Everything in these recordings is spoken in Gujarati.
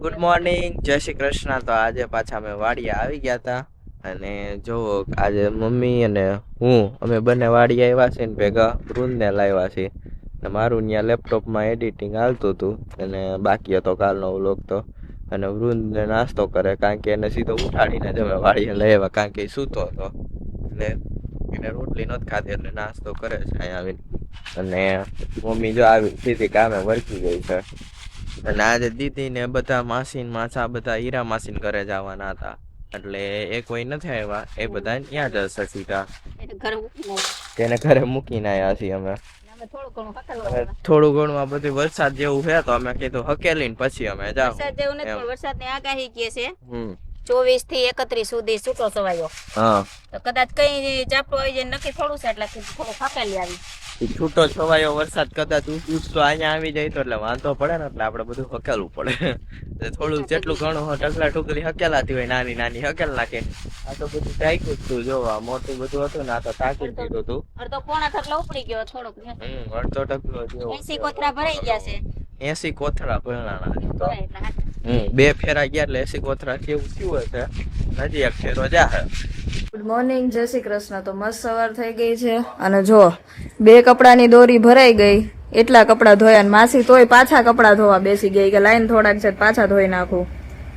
ગુડ મોર્નિંગ, જય શ્રી કૃષ્ણ. તો આજે પાછા અમે વાડીએ આવી ગયા હતા અને જો આજે મમ્મી અને અમે બંને વાડીએ આવ્યા છીએ ને ભેગા વૃંદને લાવ્યા છીએ ને મારું ત્યાં લેપટોપમાં એડિટિંગ હાલતું હતું અને બાકી હતો કાલનો વ્લોગ તો. અને વૃંદને નાસ્તો કરે કારણ કે એને સીધો ઉઠાડીને જ અમે વાડીએ લઈ આવ્યા કારણ કે એ સૂતો હતો એટલે એને રોટલી નથી ખાધી એટલે નાસ્તો કરે છે અહીંયા આવીને. અને મમ્મી જો આવી સીધી કામે વળગી ગઈ છે. અને આજે દીદી ને બધા માસીન માસા બધા હીરા માસીન ઘરે જવાના હતા એટલે એ કોઈ નથી આવ્યા, એ બધા ત્યાં જ હશે સીધા. તેને ઘરે મૂકીને આવ્યા છીએ અમે. થોડું ઘણું આ બધું વરસાદ જેવું છે તો અમે કીધું હકેલીને પછી અમે જાવ. વરસાદ જેવું નથી પણ વરસાદની આગાહી કે છે 24 થી 31 સુધી છૂટો છવાયો. હા તો કદાચ કઈ ઝાપટું આવી જાય નક્કી થોડું છે એટલે થોડું હકેલી આવી. છૂટો છવાયો વરસાદ કદાચ ઉઠતો અહીંયા આવી જાય તો એટલે વાંધો પડે ને એટલે આપણે બધું હકેલવું પડે. થોડું જેટલું ઘણું ટકલા ટુકલી હકેલાતી હોય નાની નાની હકેલ નાખે. આ તો બધું ટાઈકું જ તું જોવા મોટું બધું હતું ને આ તો ટાંકી દીધું હતું. અડધો પોણા ઠકલો ઉપડી ગયો થોડુંક. અડધો ટકલો જેવો 80 કોથળા ભરાઈ ગયા છે. 80 કોથળા ભરવાના તો બે ફેરા ગયા એટલે 80 કોથળા કેવું થયું હશે. હજી એક ફેરો જાહે. ગુડ મોર્નિંગ, જય શ્રી કૃષ્ણ. તો મસ્ત સવાર થઈ ગઈ છે અને જો 2 કપડાની દોરી ભરાઈ ગઈ, એટલા કપડા ધોયા અને માસી તોય પાછા કપડા ધોવા બેસી ગઈ કે લાઈન થોડાક છે પાછા ધોઈ નાખું.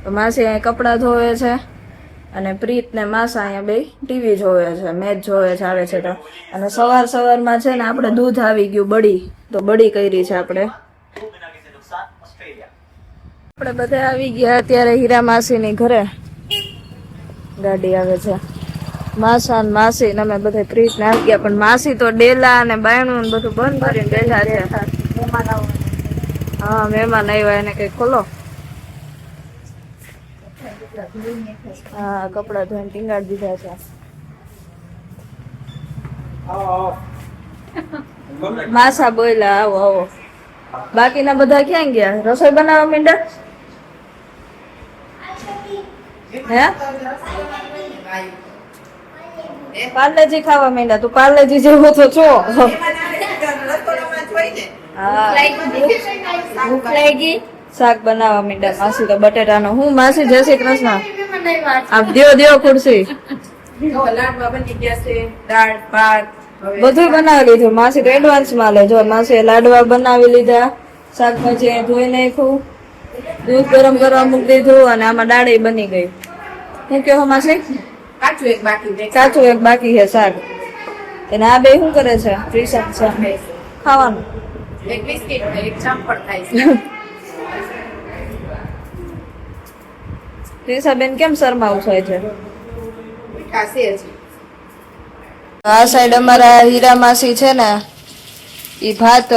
તો માસી અહીંયા કપડા ધોવે છે અને પ્રીત ને માસા અહીંયા બે ટીવી જોવે છે, મેચ જોવે છે આવે છે તો. અને સવારમાં છે ને આપણે દૂધ આવી ગયું બળી, તો બળી કરી છે આપણે બધા આવી ગયા અત્યારે હીરા માસીની ઘરે. ગાડી આવે છે, માસા ને માસી ને અમે બધા પ્રીત ને આવી ગયા, પણ માસી તો ડેલા અને બાયણું ને બધું બંધ કરીને બેઠા છે. હા મહેમાન આવ્યા, એને કઈ ખોલો. હા કપડા ધોઈને ટીંગાડી દીધા છે. માસા બોલ્યા આવો આવો. બાકીના બધા ક્યાં ગયા? રસોઈ બનાવવા માંડ્યા હે? પાર્લેજી ખાવા માંડ્યા. તું પાર્લેજી જેવો તો છો. ભૂખ લાગી, શાક બનાવવા માંડ્યા માસી તો બટેટાનો. હું માસી જય શ્રી કૃષ્ણ. આપ દ્યો ખુરશી. દાળ ભાત બધું બનાવી લીધું. માસી તો એડવાન્સ માં લે. જો માસી લાડવા બનાવી લીધા, શાકભાજી ધોઈ નાખ્યું, દૂધ ગરમ કરવા મૂકી દીધું અને આમાં દાળી બની ગઈ. શું કહો માસી? કાચું એક બાકી છે શાક. અને આ બે શું કરે છે? ખાવાનું બેન કેમ શરમાવું થાય છે? આ સાઈડ અમારા હીરા માસી છે ને ઈ ભાત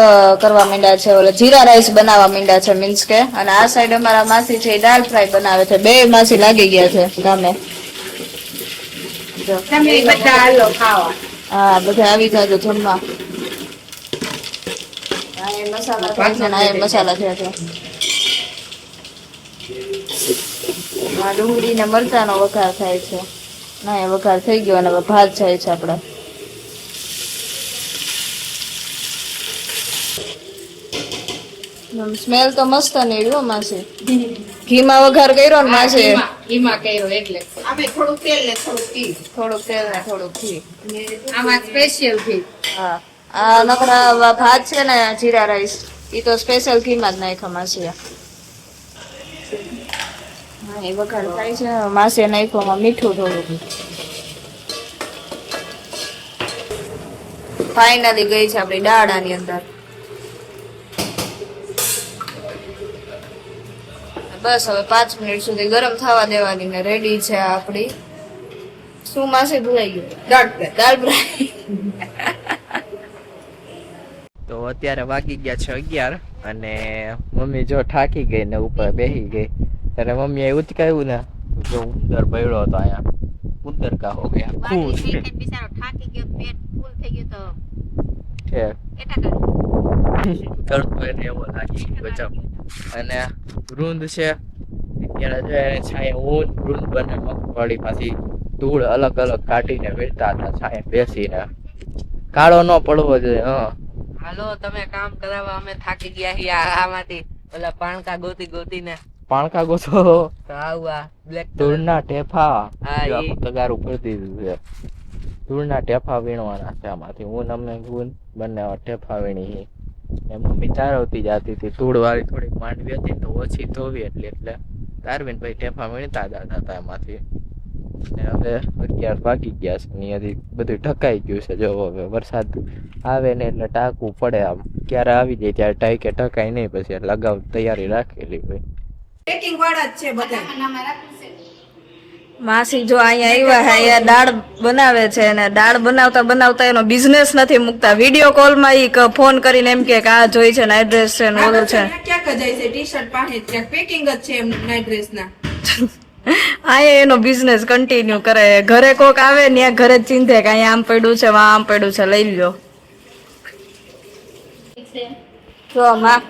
કરવા માંડ્યા છે, ઓલા જીરા રાઈસ બનાવવા માંડ્યા છે મીન્સ કે. અને આ સાઈડ અમારા માસી છે દાળ ફ્રાય બનાવે છે. બે માસી લાગી ગયા છે ગામે. હા બધા આવી જાજો જમવા. મસાલા થાય છે ને મસાલા થયા છે. હા ડુંગળી ને મરચાનો વઘાર થાય છે. ના એ વઘાર થઈ ગયો અને હવે ભાત જાય છે આપડે. સ્મેલ તો મસ્ત નીકળ્યો માસી. ઘીમાં વઘાર કર્યો ને માસી? ઘીમાં કર્યો એટલે અમે થોડુંક તેલ ને થોડુંક ઘી. આમાં સ્પેશિયલ ઘી. હા આ નકરા ભાત છે ને જીરા રાઈસ ઈ તો સ્પેશિયલ ઘીમાં જ નાખ્યા માસી. હા એ વઘાર થાય છે. માસી નાખ્યું મીઠું થોડું. ફાઇનલી ગઈ છે આપણી દાળ આની અંદર. બસ હવે 5 મિનિટ સુધી ગરમ થવા દેવાની ને રેડી છે આપડી. શું માસી ભૂલાઈ ગયું? દાળ ફ્રાય. તો અત્યારે વાગી ગયા છે 11 અને મમ્મી જો થાકી ગઈ ને ઉપર બેસી ગઈ. ત્યારે મમ્મી એ ઉચકાયું ને જો ઉંદર પડ્યો હતો અહીંયા. ઉંદર કા હો ગયા ખુશ. બિચારો થાકી ગયો, પેટ ફૂલ થઈ ગયું તો છે એટા તડકો એને એવો લાગી બચાવ. અને વૃંદ છે અત્યારે જો એને છાંયે હું વૃંદ બને મગફળી માંથી ધૂળ અલગ અલગ કાઢીને વેચતા હતા છાંયે બેસીને. કાળો ન પડવો જોઈએ. હાલો તમે કામ કરાવવા અમે થાકી ગયા છીએ આમાંથી ઓલા પાણકા ગોતી ને પાણકા ગોતો આવા બ્લેક ધૂળના ટેફા હા, જો ઈ. આપણે તગારું કરી દીધું છે. ધૂળના ટેફા વીણવાના છે આમાંથી. હું ને અમે ગુણ બંને ટેફા વીણી છે. ને મમ્મી તારવતી જતી હતી. ધૂળ વાળી થોડીક માંડવી હતી ને તો ઓછી ધોવી એટલે તારવીને પછી ટેફા વીણતા જતા હતા એમાંથી. ને હવે 11 વાગી ગયા છે ને હજી બધું ઢકાઈ ગયું છે. જો હવે વરસાદ આવે ને એટલે ટાંકવું પડે. આમ ક્યારે આવી જાય ત્યારે ટાંકે ઢકાય નહીં, પછી એટલે અગાઉ તૈયારી રાખેલી હોય. પેકિંગ વાળા જ છે બધા. માસી જો અહીંયા આવ્યા છે, અહીંયા દાળ બનાવે છે અને દાળ બનાવતા બનાવતા એનો બિઝનેસ નથી મૂકતા. વિડીયો કોલમાં ઈ ફોન કરીને એમ કે આ જોઈ છે નાઇટ ડ્રેસ છે ને ઓલું છે. ક્યાં જાય છે ટી શર્ટ પાસે ત્યાં પેકિંગ જ છે એમ નાઇટ ડ્રેસ ના. અહીંયા એનો બિઝનેસ કન્ટિન્યુ કરે. ઘરે કોક આવે ને ત્યાં ઘરે જ ચીંધે કે અહીંયા આમ પડ્યું છે વા આમ પડ્યું છે લઈ લ્યો. જો માં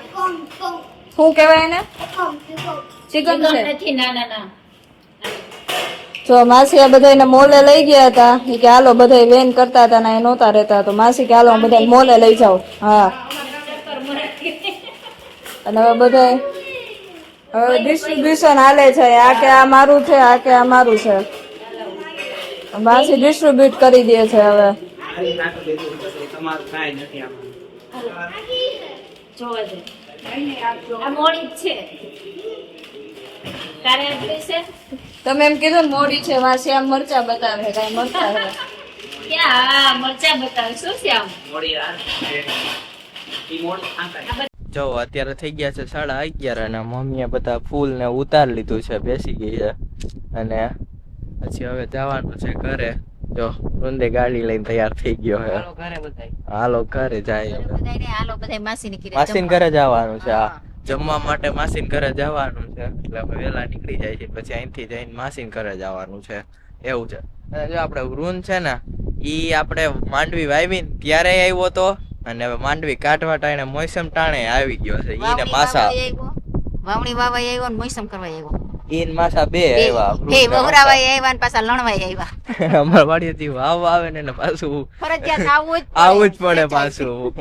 શું કહેવાય એને? ચિકન છે. નથી ના ના ના જો માસી આ બધાને મોલે લઈ ગયા હતા. ઈ કે હાલો બધા વેન કરતા હતા ને એ નહોતા રહેતા, તો માસી કે હાલો બધા મોલે લઈ જાઓ. હા અને હવે બધા હવે ડિસ્ટ્રીબ્યુશન હાલે છે. આ કે આ મારું છે, આ કે આ મારું છે. માસી ડિસ્ટ્રીબ્યુટ કરી દે છે હવે. જોવા દે આ મોડી જ છે તારે આટલી છે તમે એમ કીધું ને મોડી છે. માસી આમ મરચા બતાવે કઈ મરચા છે ક્યાં મરચા બતાવે શું છે આમ જો અત્યારે થઈ ગયા છે 11:30 અને મમ્મીએ બધા ફૂલ ને ઉતારી લીધું છે, બેસી ગઈ છે. અને પછી હવે જવાનું છે ઘરે. જો રૂંદે ગાડી લઈને તૈયાર થઈ ગયો છે. ઘરે બધાય હાલો ઘરે જાય હવે. બધાને હાલો બધા માસી ની માસીન ઘરે જવાનું છે. આ જમવા માટે માસીન ઘરે જવાનું છે એટલે હવે વહેલા નીકળી જાય છે. પછી અહીંથી જઈને માસીન ઘરે જવાનું છે એવું છે. અને જો આપણે વૃંદ છે ને ઈ આપણે માંડવી વાવી ને ત્યારે આવ્યો તો, અને હવે માંડવી કાઢવા ટાણે મોસમ ટાણે આવી ગયો છે. ઈ ને માસા વાવણી વાવાઈ આવ્યો ને મોસમ કરવા આવ્યો ઈ ને માસા બે આવ્યા. એ વહરાવાઈ આવ્યા ને પાછા લણવાઈ આવ્યા. અમારા વાડીએથી વાવ આવે ને પાછું ફરજિયાત આવવું જ પડે પાછું.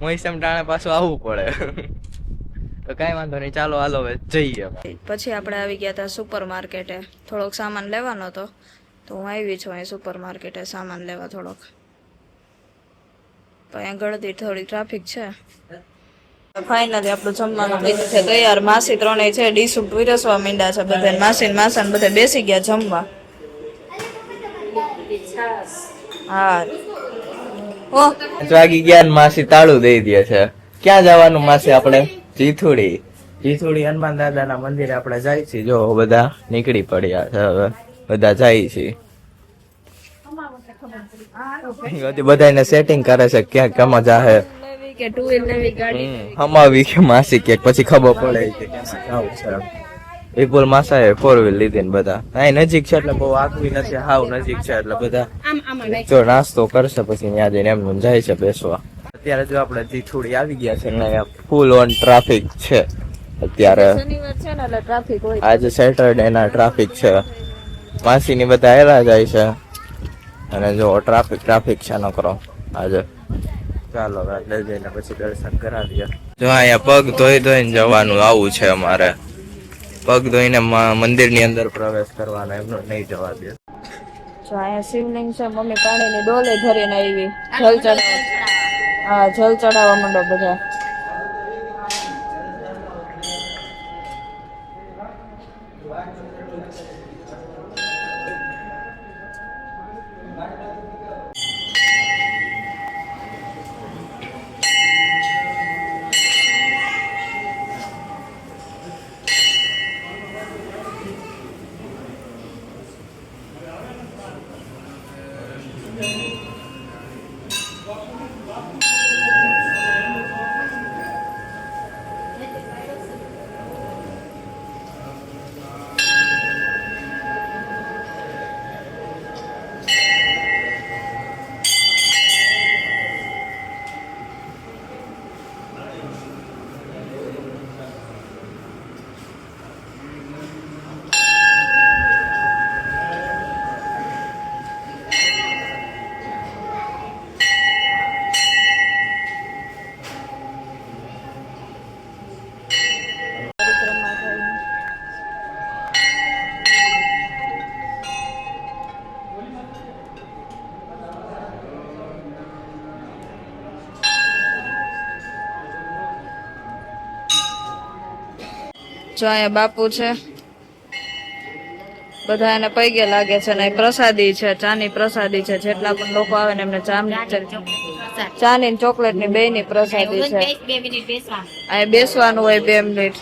મોસમ ટાણે પાછું આવવું પડે. તો કઈ વાંધો નહીં, ચાલો હાલો હવે જઈએ. પછી આપણે આવી ગયા હતા સુપર માર્કેટે. થોડોક સામાન લેવાનો હતો તો હું આવી છું અહીં સુપર માર્કેટે સામાન લેવા થોડોક. અહીંયા ગળદી થોડી ટ્રાફિક છે. ફાઇનલી આપણું જમવાનું થઈ છે તૈયાર. માસી ત્રણેય છે ડીશ પીરસવા માંડ્યા છે બધા. માસી માસા ને બધા બેસી ગયા જમવા. હા વાગી ગયા ને માસી તાળું દઈ દે છે. ક્યાં જવાનું માસી આપણે? જીથુડી હનુમાન દાદાના મંદિરે આપણે જાય છે. જો બધા નીકળી પડ્યા છે હવે બધા જાય છે. બધાને સેટિંગ કરે છે ક્યાં કેમાં જાહે કે ટુ વ્હીલ લેવી ગાડી હમાવી કે માસી કે પછી ખબર પડે કે કેમાં જાવું છે. વિપુલ માસાએ 4 વ્હીલ લીધી ને બધા અહીં નજીક છે એટલે બહુ આગવી નથી, હાવ નજીક છે એટલે બધા જો નાસ્તો કરશે પછી ત્યાં જઈને એમનું જાય છે બેસવા. અત્યારે જો આપણે જીથુડી આવી ગયા છે ને ફૂલ ઓન ટ્રાફિક છે અત્યારે. શનિવાર છે ને એટલે ટ્રાફિક હોય. આજે સેટરડે ના ટ્રાફિક છે. માસી ની બધા હેલા જાય છે અને જો ટ્રાફિક છે ન કરો આજે. ચાલો લઈ જઈને પછી દર્શન કરાવીએ. જો અહીંયા પગ ધોઈને જવાનું આવું છે અમારે. પગ ધોઈને મંદિર ની અંદર પ્રવેશ કરવાનો, એમનો નહીં જવા દે. જો અહીંયા શિવલિંગ છે. મમ્મી પાણીની ડોલે ભરીને આવી જલ ચડાવવા. હા જલ ચડાવવા માંડો બધા. જો અહીંયા બાપુ છે, બધા એને પૈગે લાગે છે ને પ્રસાદી છે, ચાની પ્રસાદી છે. જેટલા પણ લોકો આવે ને એમને ચાની ચોકલેટ ની 2 ની પ્રસાદી છે. અહીંયા બેસવાનું હોય 2 મિનિટ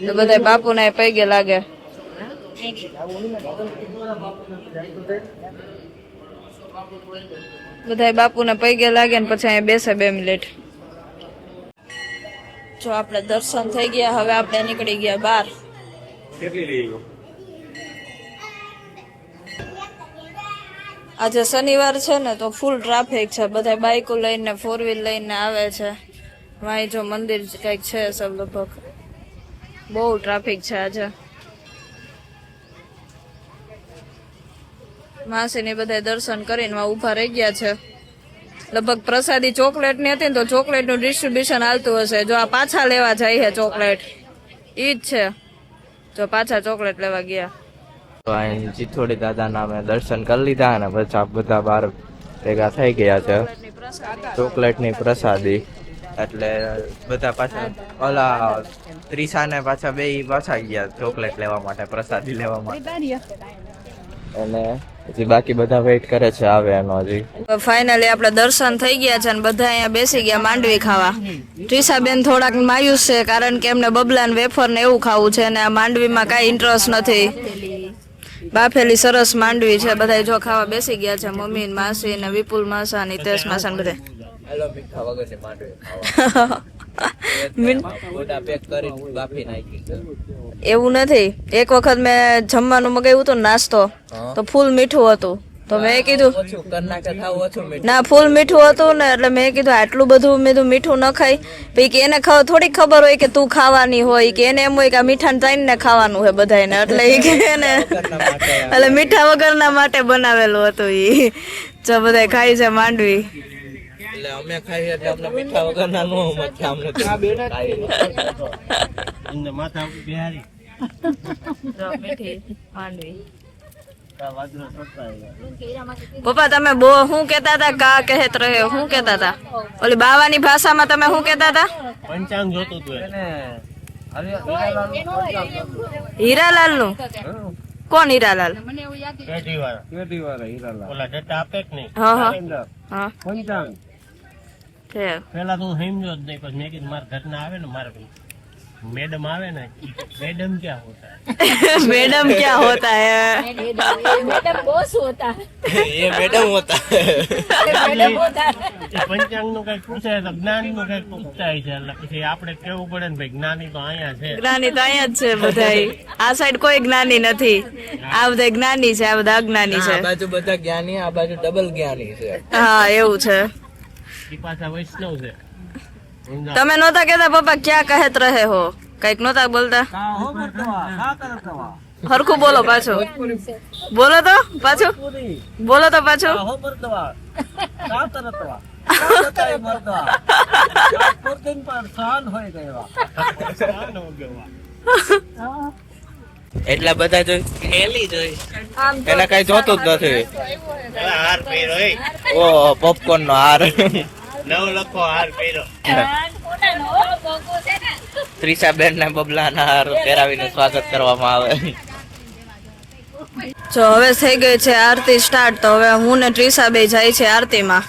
તો બધા બાપુ ને પૈગે લાગે. બધા બાપુ ને પૈગે લાગે ને પછી અહીંયા બેસે 2 મિનિટ. જો આપણે દર્શન થઈ ગયા, હવે આપણે નીકળી ગયા બહાર. આજે શનિવાર છે ને તો ફૂલ ટ્રાફિક છે. બધા બાઇકો લઈને 4 વ્હીલ લઈને આવે છે. વાય જો મંદિર કઈક છે સબ લગભગ. બહુ ટ્રાફિક છે આજે. માસી ને બધા દર્શન કરીને ઉભા રહી ગયા છે. લગભગ પ્રસાદી ચોકલેટ ની હતી ને તો ચોકલેટ નું ડિસ્ટ્રીબ્યુશન હાલતું હશે. જો આ પાછા લેવા જાય છે ચોકલેટ, ઈ જ છે. જો પાછા ચોકલેટ લેવા ગયા. તો અહીં જીથોડી દાદાના અમે દર્શન કરી લીધા અને પછી બધા બહાર ભેગા થઈ ગયા છે. ચોકલેટની પ્રસાદી એટલે બધા પાછા ઓલા ત્રિષાને પાછા 2 પાછા ગયા ચોકલેટ લેવા માટે, પ્રસાદી લેવા માટે. અને હજી બાકી બધા વેઇટ કરે છે આવે એનો. હજી ફાઇનલી આપણે દર્શન થઈ ગયા છે અને બધા અહીંયા બેસી ગયા માંડવી ખાવા. ત્રિષાબેન થોડાક માયુસ છે કારણ કે એમને બબલા ને વેફર ને એવું ખાવું છે અને આ માંડવીમાં કાંઈ ઇન્ટરેસ્ટ નથી. બાફેલી સરસ માંડવી છે. બધા જો ખાવા બેસી ગયા છે. મમ્મી ને માસી ને વિપુલ માસા ને હિતેશ માસા ને બધા. એવું નથી, એક વખત મેં જમવાનું મગાવ્યું હતું નાસ્તો તો ફૂલ મીઠું હતું તો મેં કીધું ના ફૂલ મીઠું હતું ને એટલે મેં કીધું આટલું બધું મીઠું ન ખાઈ. પછી કે એને થોડી ખબર હોય કે તું ખાવાની હોય, કે એને એમ હોય કે આ મીઠા ને ખાવાનું હોય બધાને, એટલે એ કે એને એટલે મીઠા વગરના માટે બનાવેલું હતું. એ જો બધા ખાઈ છે માંડવી. એટલે અમે ખાઈએ એટલે અમને મીઠા વગરના નો મત અમને ઇને માથા બિહારી જો મીઠી માંડવી. પપ્પા તમે બો શું કેતા હતા? કા કહેત રહ્યો શું કેતા હતા? ઓલી બાવાની ભાષામાં તમે શું કેતા હતા? પંચાંગ જોતું તું એને. હીરાલાલ નું? કોણ હીરાલાલ? પેઢીવાળા હીરાલાલ. ઓલા ડેટા આપે કે નહીં? હા હા પંચાંગ. પેલા તો હું સમજો જ નહીં, પછી મેં કીધું મારા ઘરના આવે ને, મારે મેડમ આવે ને, મેડમ ક્યાં હોતા मैडम क्या होता है? मैडम बॉस होता है, ये मैडम होता मैडम होता है. પંચાંગ નું કઈક પૂછે તો જ્ઞાન નું કઈક પૂછતા છે, એટલે પછી આપણે કેવું પડે ને ભાઈ જ્ઞાની તો અહીંયા છે. જ્ઞાની તો અહીંયા જ છે બધાય. આ સાઈડ કોઈ જ્ઞાની નથી. આ બધા જ્ઞાની છે, આ બધા અજ્ઞાની છે. આ બાજુ બધા જ્ઞાની, આ બાજુ ડબલ જ્ઞાની છે. હા એવું છે. એ પાછા વૈષ્ણવ છે. તમે નહોતા કેતા પપ્પા ક્યાં કહેત રહે હો? કઈક નહોતા બોલતા? હરખું બોલો પાછો. બોલો તો પાછું, બોલો તો પાછું. એટલા બધા જોઈ ખેલી જોઈ એને કઈ જોતું જ નથી. હાર પહેરો ઓ પોપકોર્ન નો હાર, નવ લખો હાર પહેરો. ત્રિષાબેન ને બબલા ના હાર પહેરાવીને સ્વાગત કરવામાં આવે. જો હવે થઈ ગઈ છે આરતી સ્ટાર્ટ, તો હવે હું ને ત્રિષા બે જાય છે આરતીમાં.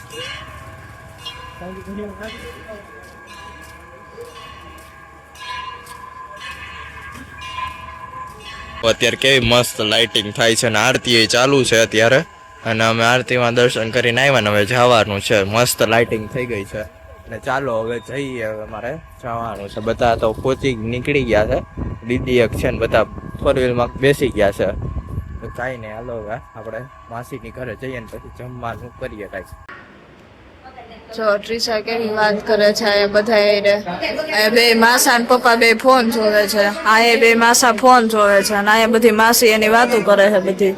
અત્યારે કેવી મસ્ત લાઇટિંગ થાય છે અને આરતી એ ચાલુ છે અત્યારે, અને અમે આરતીમાં દર્શન કરીને આવ્યા ને હવે જવાનું છે. મસ્ત લાઇટિંગ થઈ ગઈ છે ને ચાલો હવે જઈએ. હવે મારે જવાનું છે. બધા તો પહોંચી નીકળી ગયા છે. દીદી એક છે ને બધા 4 વ્હીલમાં બેસી ગયા છે. તો કાંઈ નહીં, હાલો હવે આપણે માસીની ઘરે જઈએ ને પછી જમવાનું કરીએ કાંઈ. જો ત્રિષા કેવી વાત કરે છે. આ બધા બે માસા ને પપ્પા બે ફોન જોવે છે. આ બે માસા ફોન જોવે છે અને આ બધી માસી એની વાતો કરે છે બધી.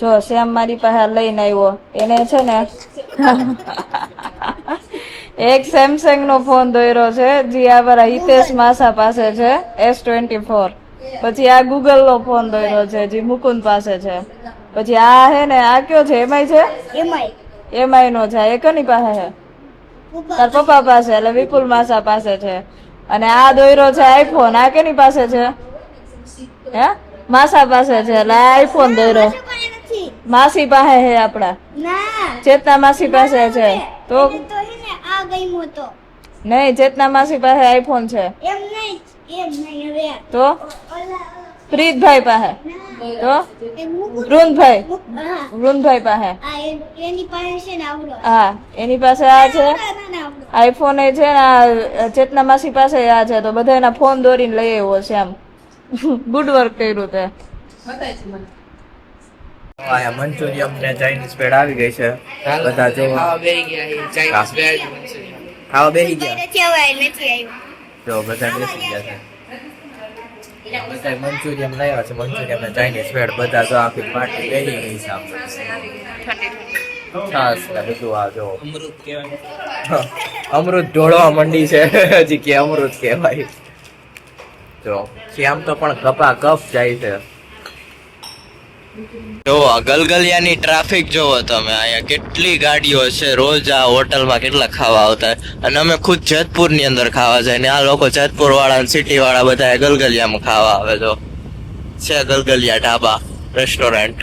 જો શ્યામ મારી પાસે લઈને આવ્યો. એને છે ને એક સેમસંગ નો ફોન દોર્યો છે, જે આ મારા હિતેશ માસા પાસે છે, S24. પછી આ ગૂગલ નો ફોન દોર્યો છે, જે મુકુંદ પાસે છે. પછી આ હે ને આ કયો છે? એમાંય છે, એમાંય નો જાય. એ કોની પાસે છે? તાર પપ્પા પાસે, એટલે વિપુલ માસા પાસે છે. અને આ દોયરો છે આઈફોન. આ કેની પાસે છે? હે માસા પાસે છે. એટલે આ આઈફોન દોયરો માસી પાસે છે. આપડા ચેતના માસી પાસે છે. તો નહીં, ચેતના માસી પાસે આઈફોન છે. તો પ્રીતભાઈ પાસે, તો વૃંદભાઈ પાસે. હા, એની પાસે આ છે આઈફોન એ છે ને આ ચેતના માસી પાસે આ છે. તો બધા એના ફોન દોરીને લઈ આવ્યો છે. આમ ગુડ વર્ક કર્યું તે. મંચુરિયમ ને ચાઇનીઝ ભેળ આવી ગઈ છે. બધા જો ખાવા બેહી ગયા. જો બધા બેસી ગયા છે. બધા મંચુરિયમ લાવ્યા છે. મંચુરિયમ ને ચાઇનીઝ ભેળ બધા જો આખી પાર્ટી બેહી ગઈ છે. છાસ ને બધું આ જો અમૃત ઢોળવા મંડી છે. હજી કે અમૃત કહેવાય. જો શ્યામ તો પણ કપા કપ જાય છે. જો ગલગલિયાની ટ્રાફિક જોવો તમે. અહીંયા કેટલી ગાડીઓ છે. રોજ આ હોટલમાં કેટલા ખાવા આવતા હોય. અને અમે ખુદ જેતપુર ની અંદર ખાવા જાય ને આ લોકો જેતપુર વાળા સિટી વાળા બધા ગલગલિયામાં ખાવા આવે. જો છે ગલગલિયા ઢાબા રેસ્ટોરન્ટ.